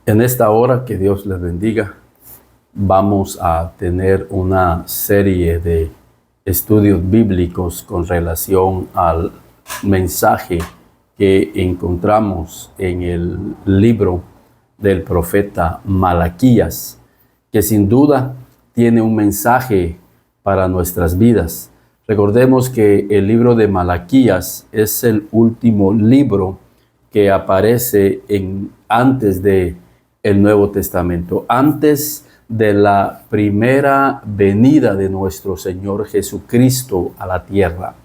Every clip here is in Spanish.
En esta hora, que Dios les bendiga, vamos a tener una serie de estudios bíblicos con relación al mensaje que encontramos en el libro del profeta Malaquías, que sin duda tiene un mensaje para nuestras vidas. Recordemos que el libro de Malaquías es el último libro que aparece antes de el Nuevo Testamento, antes de la primera venida de nuestro Señor Jesucristo a la tierra.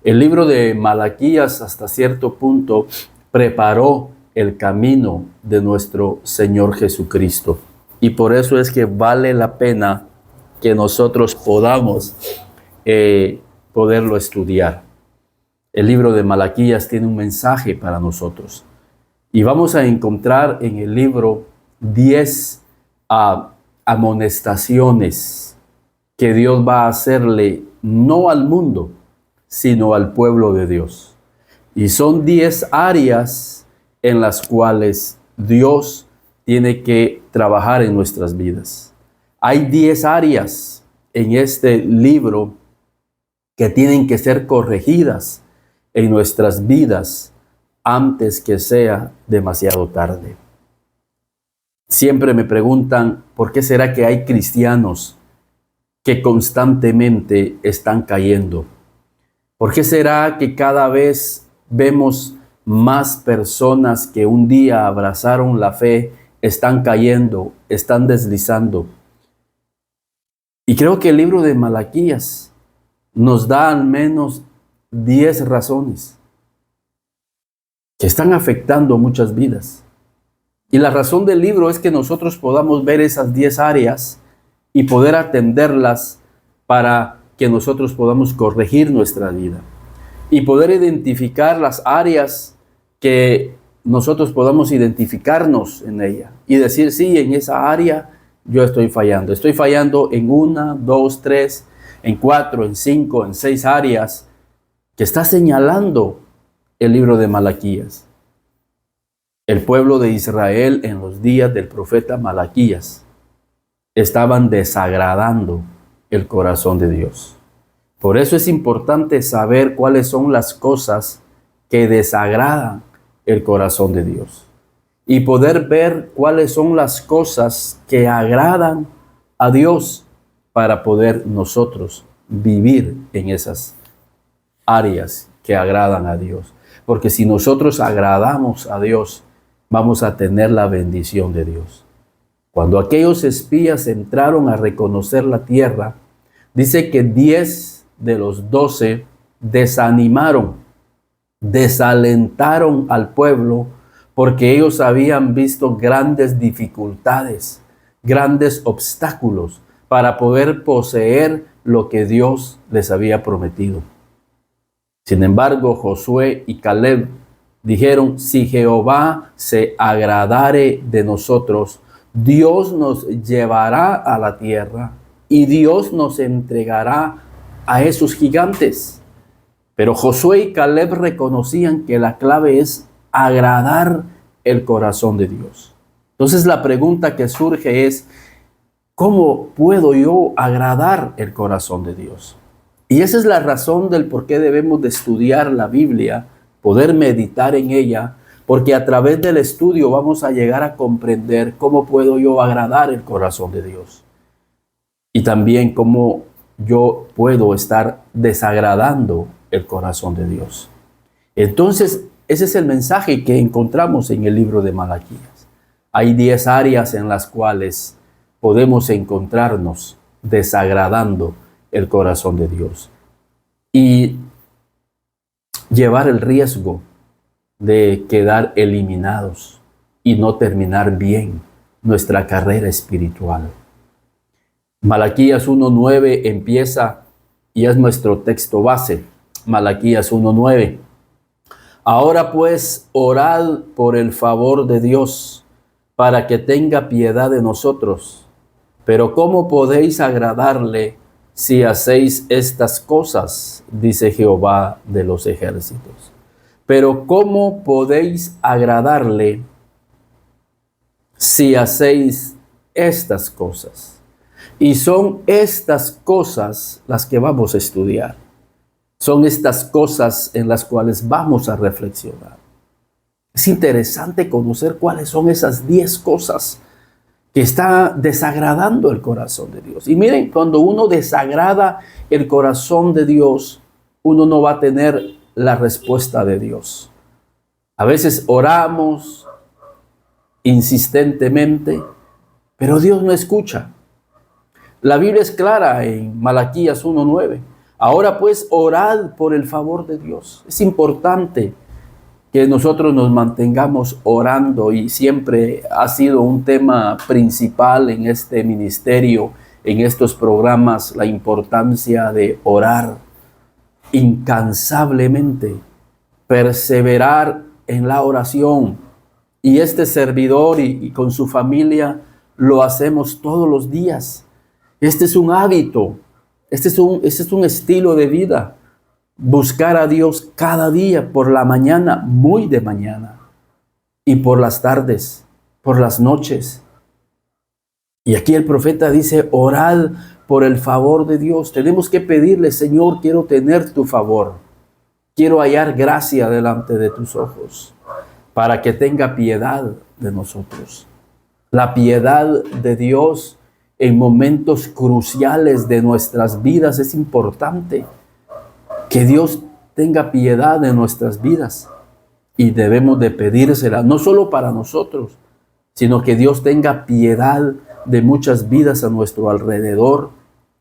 El libro de Malaquías hasta cierto punto preparó el camino de nuestro Señor Jesucristo. Y por eso es que vale la pena que nosotros podamos poderlo estudiar. El libro de Malaquías tiene un mensaje para nosotros. Y vamos a encontrar en el libro 10 amonestaciones que Dios va a hacerle no al mundo, sino al pueblo de Dios. Y son 10 áreas en las cuales Dios tiene que trabajar en nuestras vidas. Hay 10 áreas en este libro que tienen que ser corregidas en nuestras vidas antes que sea demasiado tarde. Siempre me preguntan, ¿por qué será que hay cristianos que constantemente están cayendo? ¿Por qué será que cada vez vemos más personas que un día abrazaron la fe, están cayendo, están deslizando? Y creo que el libro de Malaquías nos da al menos 10 razones que están afectando muchas vidas. Y la razón del libro es que nosotros podamos ver esas 10 áreas y poder atenderlas para que nosotros podamos corregir nuestra vida y poder identificar las áreas que nosotros podamos identificarnos en ella y decir, sí, en esa área yo estoy fallando. Estoy fallando en 1, 2, 3, en 4, en 5, en 6 áreas que está señalando el libro de Malaquías. El pueblo de Israel en los días del profeta Malaquías estaban desagradando el corazón de Dios. Por eso es importante saber cuáles son las cosas que desagradan el corazón de Dios y poder ver cuáles son las cosas que agradan a Dios para poder nosotros vivir en esas áreas que agradan a Dios. Porque si nosotros agradamos a Dios, vamos a tener la bendición de Dios. Cuando aquellos espías entraron a reconocer la tierra, dice que 10 de los 12 desanimaron, desalentaron al pueblo porque ellos habían visto grandes dificultades, grandes obstáculos para poder poseer lo que Dios les había prometido. Sin embargo, Josué y Caleb dijeron, si Jehová se agradare de nosotros, Dios nos llevará a la tierra y Dios nos entregará a esos gigantes. Pero Josué y Caleb reconocían que la clave es agradar el corazón de Dios. Entonces la pregunta que surge es, ¿cómo puedo yo agradar el corazón de Dios? Y esa es la razón del por qué debemos de estudiar la Biblia, poder meditar en ella, porque a través del estudio vamos a llegar a comprender cómo puedo yo agradar el corazón de Dios. Y también cómo yo puedo estar desagradando el corazón de Dios. Entonces, ese es el mensaje que encontramos en el libro de Malaquías. Hay 10 áreas en las cuales podemos encontrarnos desagradando el corazón de Dios y llevar el riesgo de quedar eliminados y no terminar bien nuestra carrera espiritual. Malaquías 1:9 empieza y es nuestro texto base. Malaquías 1:9. Ahora pues, orad por el favor de Dios para que tenga piedad de nosotros. Pero ¿cómo podéis agradarle si hacéis estas cosas? Dice Jehová de los ejércitos. Pero ¿cómo podéis agradarle si hacéis estas cosas. Y son estas cosas las que vamos a estudiar. Son estas cosas en las cuales vamos a reflexionar. Es interesante conocer cuáles son esas 10 cosas que está desagradando el corazón de Dios. Y miren, cuando uno desagrada el corazón de Dios, uno no va a tener la respuesta de Dios. A veces oramos insistentemente, pero Dios no escucha. La Biblia es clara en Malaquías 1:9. Ahora pues, orad por el favor de Dios. Es importante que nosotros nos mantengamos orando, y siempre ha sido un tema principal en este ministerio, en estos programas, la importancia de orar incansablemente, perseverar en la oración. Y este servidor y con su familia lo hacemos todos los días. Este es un hábito, este es un estilo de vida. Buscar a Dios cada día, por la mañana, muy de mañana, y por las tardes, por las noches. Y aquí el profeta dice, orad por el favor de Dios. Tenemos que pedirle, Señor, quiero tener tu favor. Quiero hallar gracia delante de tus ojos, para que tenga piedad de nosotros. La piedad de Dios en momentos cruciales de nuestras vidas es importante. Que Dios tenga piedad de nuestras vidas, y debemos de pedírsela, no solo para nosotros, sino que Dios tenga piedad de muchas vidas a nuestro alrededor,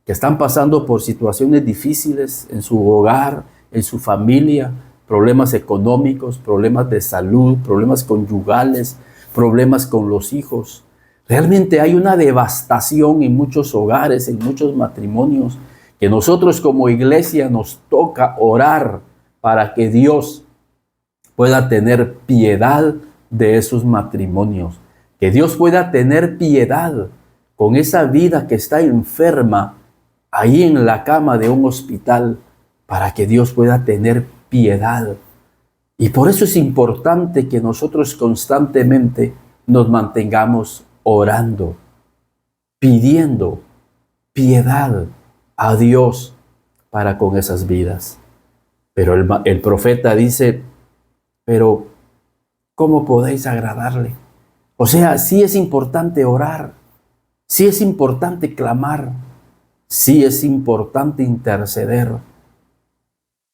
que están pasando por situaciones difíciles en su hogar, en su familia, problemas económicos, problemas de salud, problemas conyugales, problemas con los hijos. Realmente hay una devastación en muchos hogares, en muchos matrimonios, que nosotros como iglesia nos toca orar para que Dios pueda tener piedad de esos matrimonios, que Dios pueda tener piedad con esa vida que está enferma ahí en la cama de un hospital, para que Dios pueda tener piedad. Y por eso es importante que nosotros constantemente nos mantengamos orando, pidiendo piedad a Dios para con esas vidas. Pero el profeta dice, pero ¿cómo podéis agradarle? O sea, sí es importante orar, sí es importante clamar, sí es importante interceder,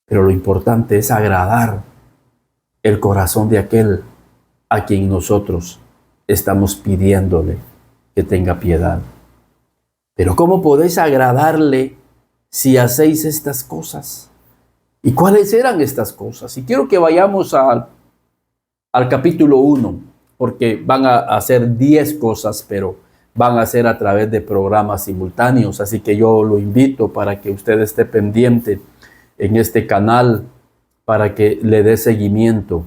pero lo importante es agradar el corazón de aquel a quien nosotros estamos pidiéndole que tenga piedad. Pero ¿cómo podéis agradarle si hacéis estas cosas? ¿Y cuáles eran estas cosas? Y quiero que vayamos al capítulo 1, porque van a ser 10 cosas, pero van a ser a través de programas simultáneos. Así que yo lo invito para que usted esté pendiente en este canal, para que le dé seguimiento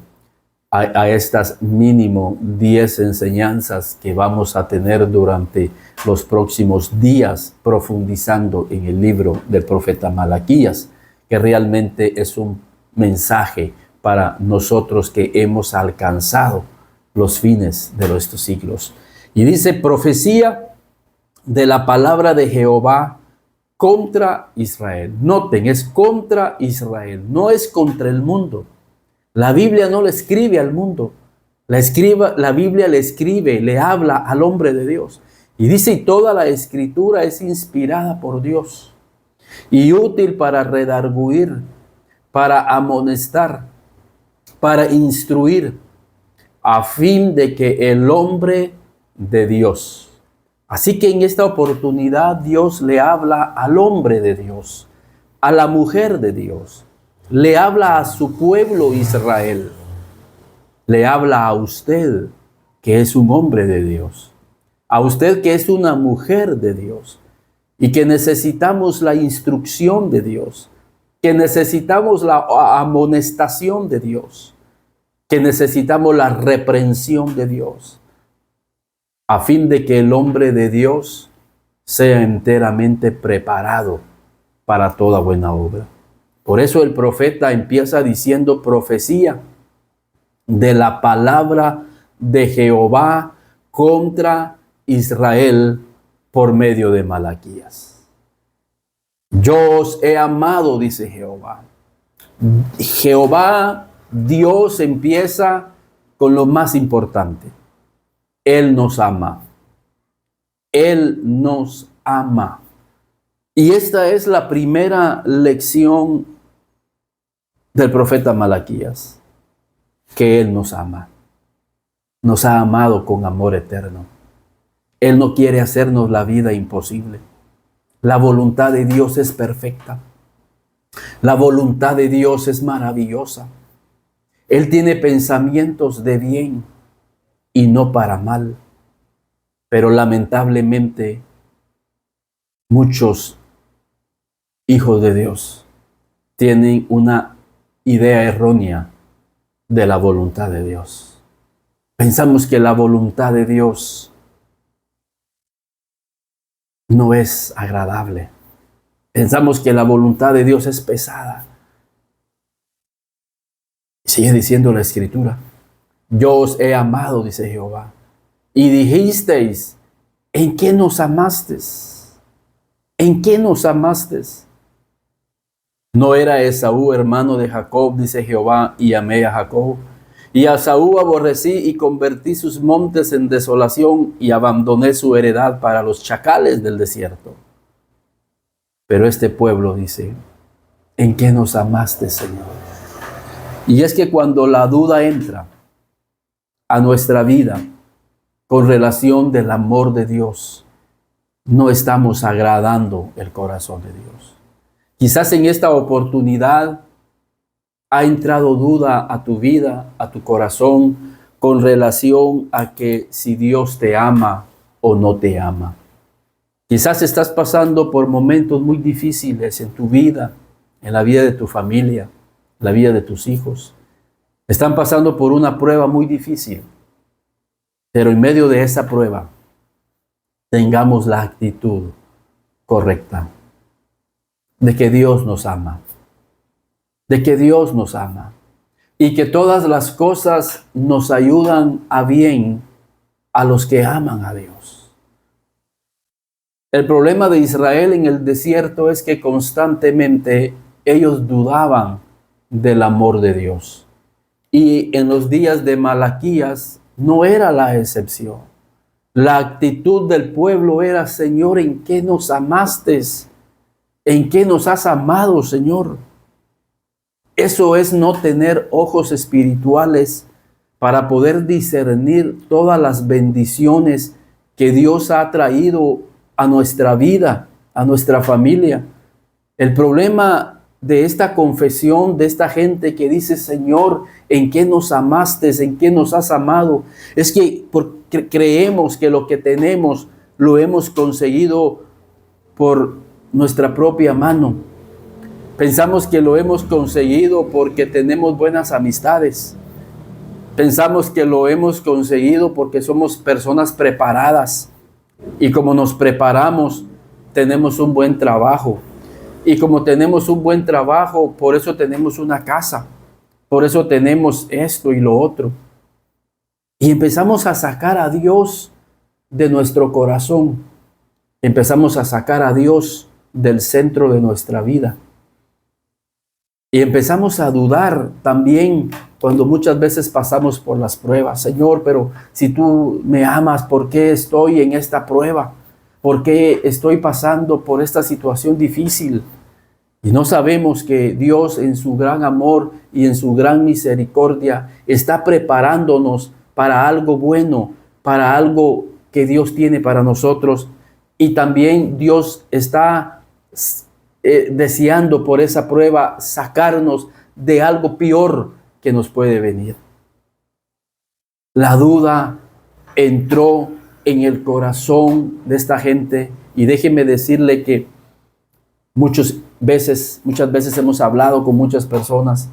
a estas mínimo 10 enseñanzas que vamos a tener durante los próximos días, profundizando en el libro del profeta Malaquías, que realmente es un mensaje para nosotros que hemos alcanzado los fines de estos siglos. Y dice, profecía de la palabra de Jehová contra Israel. Noten, es contra Israel, no es contra el mundo. La Biblia no le escribe al mundo, la Biblia le escribe, le habla al hombre de Dios. Y dice, y toda la escritura es inspirada por Dios y útil para redarguir, para amonestar, para instruir, a fin de que el hombre de Dios. Así que en esta oportunidad Dios le habla al hombre de Dios, a la mujer de Dios. Le habla a su pueblo Israel. Le habla a usted, que es un hombre de Dios. A usted, que es una mujer de Dios. Y que necesitamos la instrucción de Dios. Que necesitamos la amonestación de Dios. Que necesitamos la reprensión de Dios. A fin de que el hombre de Dios sea enteramente preparado para toda buena obra. Por eso el profeta empieza diciendo, profecía de la palabra de Jehová contra Israel por medio de Malaquías. Yo os he amado, dice Jehová. Jehová, Dios, empieza con lo más importante. Él nos ama. Él nos ama. Y esta es la primera lección del profeta Malaquías, que Él nos ama. Nos ha amado con amor eterno. Él no quiere hacernos la vida imposible. La voluntad de Dios es perfecta. La voluntad de Dios es maravillosa. Él tiene pensamientos de bien y no para mal. Pero lamentablemente, muchos hijos de Dios tienen una idea errónea de la voluntad de Dios. Pensamos que la voluntad de Dios no es agradable. Pensamos que la voluntad de Dios es pesada. Sigue diciendo la Escritura. Yo os he amado, dice Jehová. Y dijisteis, ¿en qué nos amasteis? ¿En qué nos amasteis? ¿No era Esaú hermano de Jacob, dice Jehová, y amé a Jacob? Y a Esaú aborrecí y convertí sus montes en desolación y abandoné su heredad para los chacales del desierto. Pero este pueblo dice, ¿en qué nos amaste, Señor? Y es que cuando la duda entra a nuestra vida con relación del amor de Dios, no estamos agradando el corazón de Dios. Quizás en esta oportunidad ha entrado duda a tu vida, a tu corazón, con relación a que si Dios te ama o no te ama. Quizás estás pasando por momentos muy difíciles en tu vida, en la vida de tu familia, en la vida de tus hijos. Están pasando por una prueba muy difícil, pero en medio de esa prueba, tengamos la actitud correcta de que Dios nos ama, de que Dios nos ama y que todas las cosas nos ayudan a bien a los que aman a Dios. El problema de Israel en el desierto es que constantemente ellos dudaban del amor de Dios. Y en los días de Malaquías no era la excepción. La actitud del pueblo era, Señor, ¿en qué nos amaste? ¿En qué nos has amado, Señor? Eso es no tener ojos espirituales para poder discernir todas las bendiciones que Dios ha traído a nuestra vida, a nuestra familia. El problema de esta confesión, de esta gente que dice, Señor, ¿en qué nos amaste? ¿En qué nos has amado? Es que creemos que lo que tenemos lo hemos conseguido por nuestra propia mano. Pensamos que lo hemos conseguido porque tenemos buenas amistades. Pensamos que lo hemos conseguido porque somos personas preparadas. Y como nos preparamos, tenemos un buen trabajo. Y como tenemos un buen trabajo, por eso tenemos una casa. Por eso tenemos esto y lo otro. Y empezamos a sacar a Dios de nuestro corazón. Empezamos a sacar a Dios del centro de nuestra vida. Y empezamos a dudar también cuando muchas veces pasamos por las pruebas. Señor, pero si tú me amas, ¿por qué estoy en esta prueba? ¿Por qué estoy pasando por esta situación difícil? Y no sabemos que Dios en su gran amor y en su gran misericordia está preparándonos para algo bueno, para algo que Dios tiene para nosotros. Y también Dios está deseando por esa prueba sacarnos de algo peor que nos puede venir. La duda entró en el corazón de esta gente y déjeme decirle que muchas veces hemos hablado con muchas personas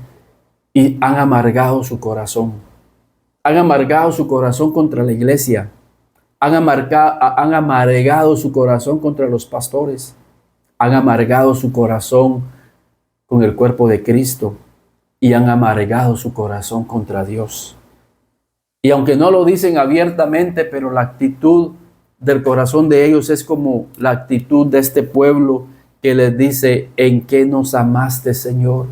y han amargado su corazón. Han amargado su corazón contra la iglesia. Han amargado su corazón contra los pastores. Han amargado su corazón con el cuerpo de Cristo y han amargado su corazón contra Dios. Y aunque no lo dicen abiertamente, pero la actitud del corazón de ellos es como la actitud de este pueblo que les dice: ¿en qué nos amaste, Señor?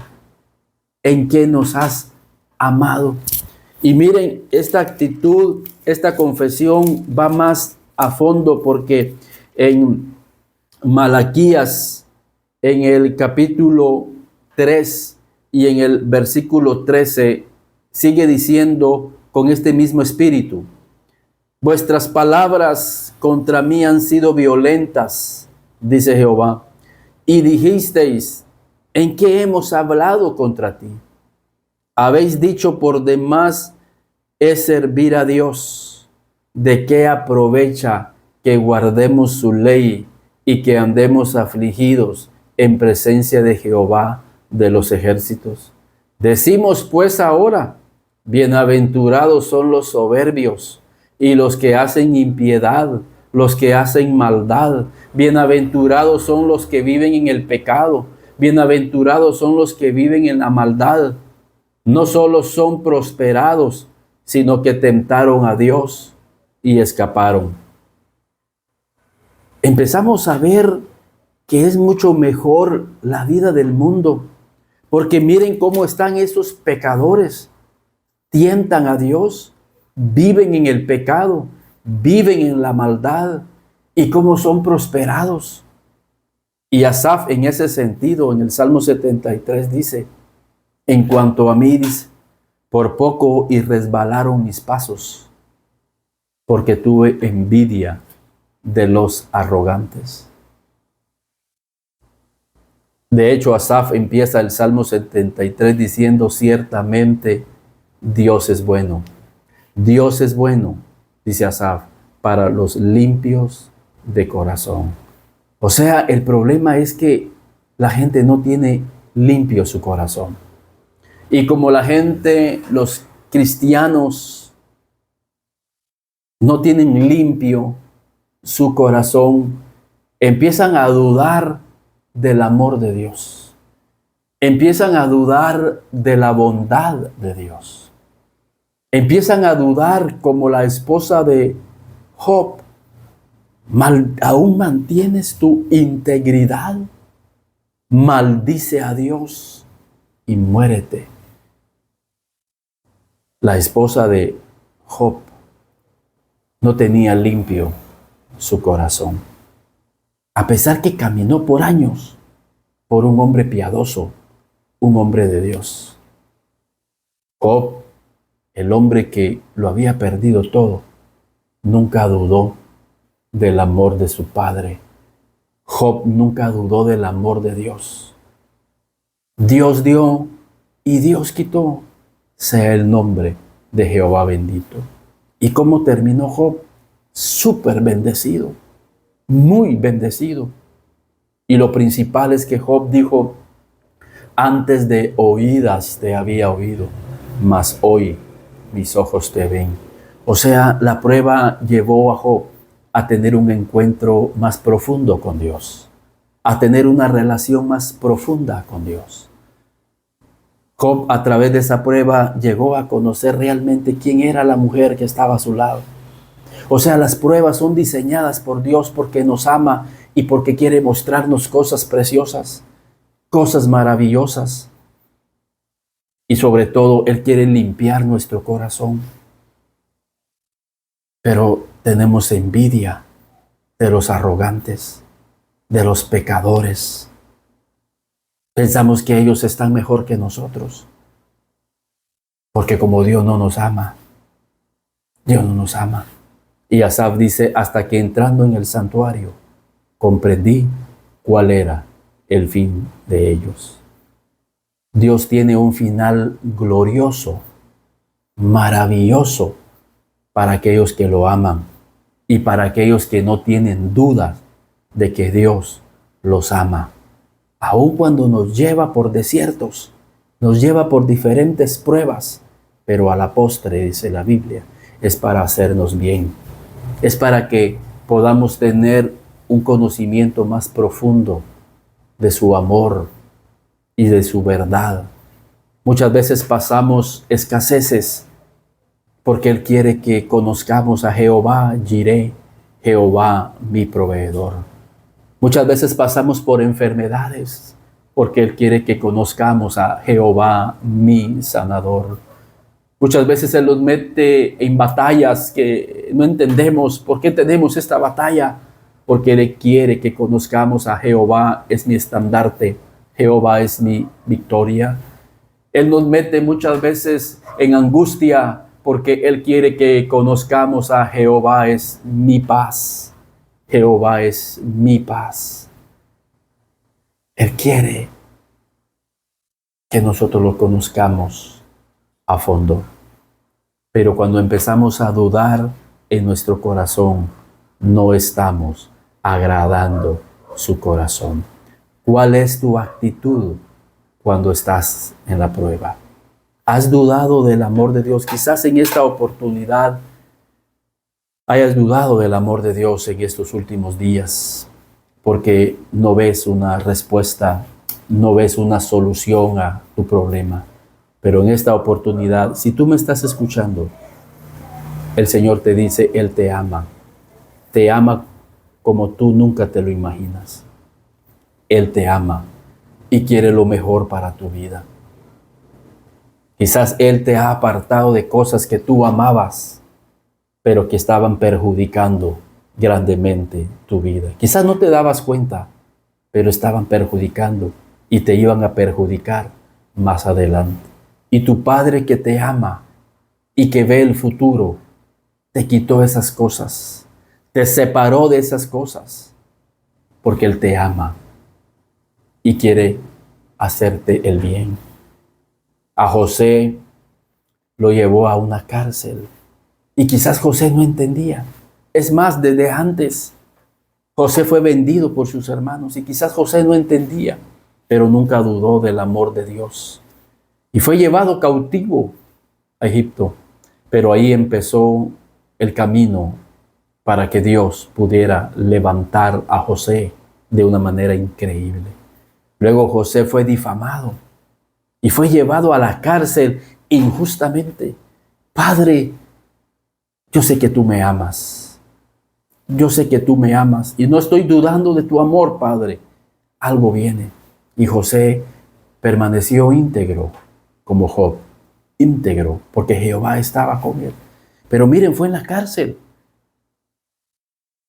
¿En qué nos has amado? Y miren, esta actitud, esta confesión va más a fondo, porque en Malaquías, en el capítulo 3 y en el versículo 13, sigue diciendo con este mismo espíritu: vuestras palabras contra mí han sido violentas, dice Jehová, y dijisteis: ¿en qué hemos hablado contra ti? Habéis dicho: por demás es servir a Dios. ¿De qué aprovecha que guardemos su ley y que andemos afligidos en presencia de Jehová de los ejércitos? Decimos pues ahora: bienaventurados son los soberbios y los que hacen impiedad, los que hacen maldad. Bienaventurados son los que viven en el pecado. Bienaventurados son los que viven en la maldad. No solo son prosperados, sino que tentaron a Dios y escaparon. Empezamos a ver que es mucho mejor la vida del mundo, porque miren cómo están esos pecadores. Tientan a Dios, viven en el pecado, viven en la maldad, y cómo son prosperados. Y Asaf, en ese sentido, en el Salmo 73 dice: en cuanto a mí, dice, por poco y resbalaron mis pasos, porque tuve envidia de los arrogantes. De hecho, Asaf empieza el Salmo 73 diciendo: ciertamente Dios es bueno. Dios es bueno, dice Asaf, para los limpios de corazón. O sea, el problema es que la gente no tiene limpio su corazón. Y como la gente, los cristianos, no tienen limpio su corazón, empiezan a dudar del amor de Dios. Empiezan a dudar de la bondad de Dios. Empiezan a dudar, como la esposa de Job: ¿aún mantienes tu integridad? Maldice a Dios y muérete. La esposa de Job no tenía limpio su corazón, a pesar que caminó por años por un hombre piadoso, un hombre de Dios. Job, el hombre que lo había perdido todo, nunca dudó del amor de su padre. Job nunca dudó del amor de Dios. Dios dio y Dios quitó. Sea el nombre de Jehová bendito. ¿Y cómo terminó Job? Súper bendecido, muy bendecido. Y lo principal es que Job dijo: antes de oídas te había oído, mas hoy mis ojos te ven. O sea, la prueba llevó a Job a tener un encuentro más profundo con Dios, a tener una relación más profunda con Dios. Job, a través de esa prueba, llegó a conocer realmente quién era la mujer que estaba a su lado. O sea, las pruebas son diseñadas por Dios porque nos ama y porque quiere mostrarnos cosas preciosas, cosas maravillosas. Y sobre todo, Él quiere limpiar nuestro corazón. Pero tenemos envidia de los arrogantes, de los pecadores. Pensamos que ellos están mejor que nosotros. Porque como Dios no nos ama, Dios no nos ama. Y Asaf dice: hasta que entrando en el santuario, comprendí cuál era el fin de ellos. Dios tiene un final glorioso, maravilloso, para aquellos que lo aman y para aquellos que no tienen dudas de que Dios los ama. Aun cuando nos lleva por desiertos, nos lleva por diferentes pruebas, pero a la postre, dice la Biblia, es para hacernos bien. Es para que podamos tener un conocimiento más profundo de su amor y de su verdad. Muchas veces pasamos escaseces, porque Él quiere que conozcamos a Jehová Jireh, Jehová mi proveedor. Muchas veces pasamos por enfermedades porque Él quiere que conozcamos a Jehová mi sanador. Muchas veces Él nos mete en batallas que no entendemos por qué tenemos esta batalla, porque Él quiere que conozcamos a Jehová es mi estandarte, Jehová es mi victoria. Él nos mete muchas veces en angustia porque Él quiere que conozcamos a Jehová es mi paz. Jehová es mi paz. Él quiere que nosotros lo conozcamos a fondo. Pero cuando empezamos a dudar en nuestro corazón, no estamos agradando su corazón. ¿Cuál es tu actitud cuando estás en la prueba? ¿Has dudado del amor de Dios? Quizás en esta oportunidad hayas dudado del amor de Dios en estos últimos días, porque no ves una respuesta, no ves una solución a tu problema. Pero en esta oportunidad, si tú me estás escuchando, el Señor te dice, Él te ama como tú nunca te lo imaginas. Él te ama y quiere lo mejor para tu vida. Quizás Él te ha apartado de cosas que tú amabas, pero que estaban perjudicando grandemente tu vida. Quizás no te dabas cuenta, pero estaban perjudicando y te iban a perjudicar más adelante. Y tu Padre que te ama y que ve el futuro, te quitó esas cosas, te separó de esas cosas, porque Él te ama y quiere hacerte el bien. A José lo llevó a una cárcel y quizás José no entendía. Es más, desde antes José fue vendido por sus hermanos y quizás José no entendía, pero nunca dudó del amor de Dios. Y fue llevado cautivo a Egipto, pero ahí empezó el camino para que Dios pudiera levantar a José de una manera increíble. Luego José fue difamado y fue llevado a la cárcel injustamente. Padre, yo sé que tú me amas. Yo sé que tú me amas y no estoy dudando de tu amor, Padre. Algo viene. Y José permaneció íntegro como Job. Íntegro, porque Jehová estaba con él. Pero miren, fue en la cárcel.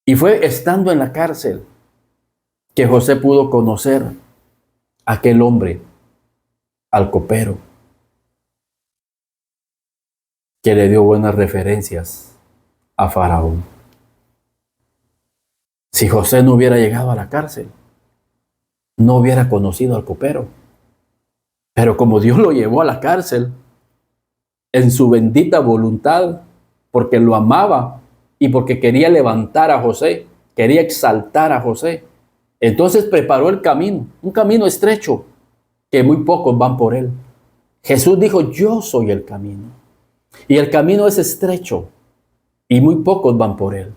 Y fue estando en la cárcel que José pudo conocer a aquel hombre, al copero, que le dio buenas referencias a Faraón. Si José no hubiera llegado a la cárcel, no hubiera conocido al copero. Pero como Dios lo llevó a la cárcel, en su bendita voluntad, porque lo amaba y porque quería levantar a José, quería exaltar a José, entonces preparó el camino, un camino estrecho, que muy pocos van por él. Jesús dijo, yo soy el camino. Y el camino es estrecho y muy pocos van por él.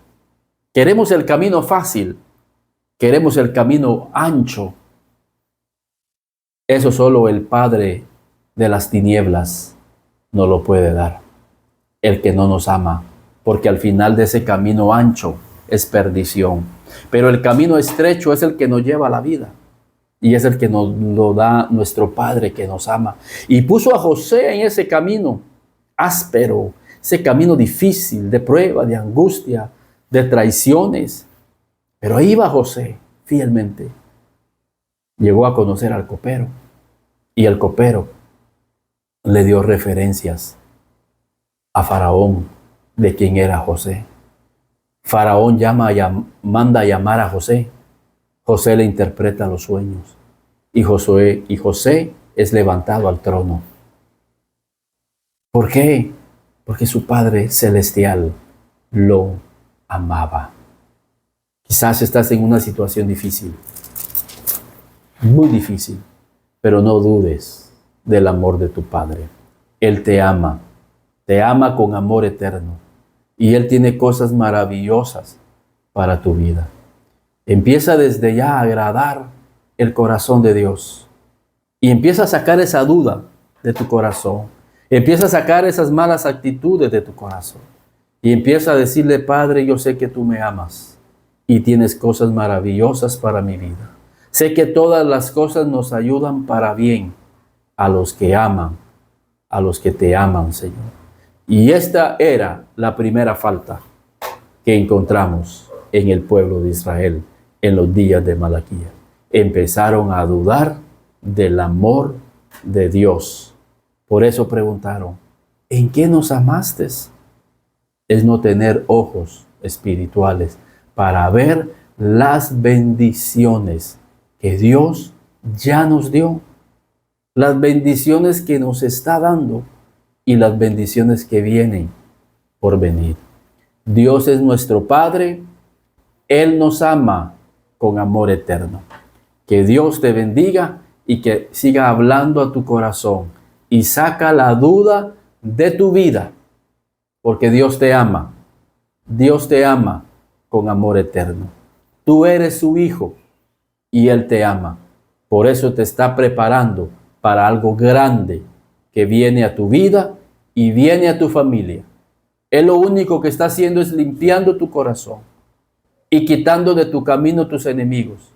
Queremos el camino fácil, queremos el camino ancho. Eso solo el Padre de las tinieblas nos lo puede dar. El que no nos ama, porque al final de ese camino ancho es perdición. Pero el camino estrecho es el que nos lleva a la vida. Y es el que nos lo da nuestro Padre que nos ama. Y puso a José en ese camino áspero, ese camino difícil, de prueba, de angustia, de traiciones. Pero ahí va José fielmente. Llegó a conocer al copero. Y el copero le dio referencias a Faraón de quién era José. Faraón manda a llamar a José. José le interpreta los sueños y José es levantado al trono. ¿Por qué? Porque su Padre Celestial lo amaba. Quizás estás en una situación difícil, muy difícil, pero no dudes del amor de tu Padre. Él te ama con amor eterno y Él tiene cosas maravillosas para tu vida. Empieza desde ya a agradar el corazón de Dios y empieza a sacar esa duda de tu corazón Empieza a sacar esas malas actitudes de tu corazón. Y empieza a decirle, Padre, yo sé que tú me amas y tienes cosas maravillosas para mi vida. Sé que todas las cosas nos ayudan para bien a los que aman, a los que te aman, Señor. Y esta era la primera falta que encontramos en el pueblo de Israel en los días de Malaquías. Empezaron a dudar del amor de Dios. Por eso preguntaron, ¿en qué nos amaste? Es no tener ojos espirituales para ver las bendiciones que Dios ya nos dio, las bendiciones que nos está dando y las bendiciones que vienen por venir. Dios es nuestro Padre, Él nos ama con amor eterno. Que Dios te bendiga y que siga hablando a tu corazón y saca la duda de tu vida, porque Dios te ama. Dios te ama con amor eterno. Tú eres su hijo y Él te ama. Por eso te está preparando para algo grande que viene a tu vida y viene a tu familia. Él lo único que está haciendo es limpiando tu corazón y quitando de tu camino tus enemigos,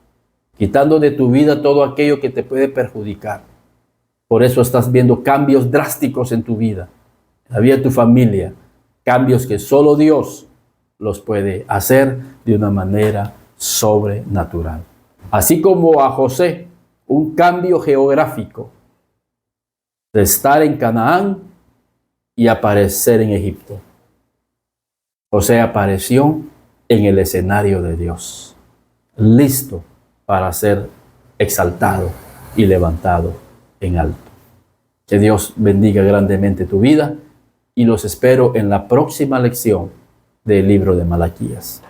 quitando de tu vida todo aquello que te puede perjudicar. Por eso estás viendo cambios drásticos en tu vida, en la vida de tu familia, cambios que solo Dios los puede hacer de una manera sobrenatural. Así como a José, un cambio geográfico de estar en Canaán y aparecer en Egipto. José apareció en el escenario de Dios, listo para ser exaltado y levantado en alto. Que Dios bendiga grandemente tu vida y los espero en la próxima lección del libro de Malaquías.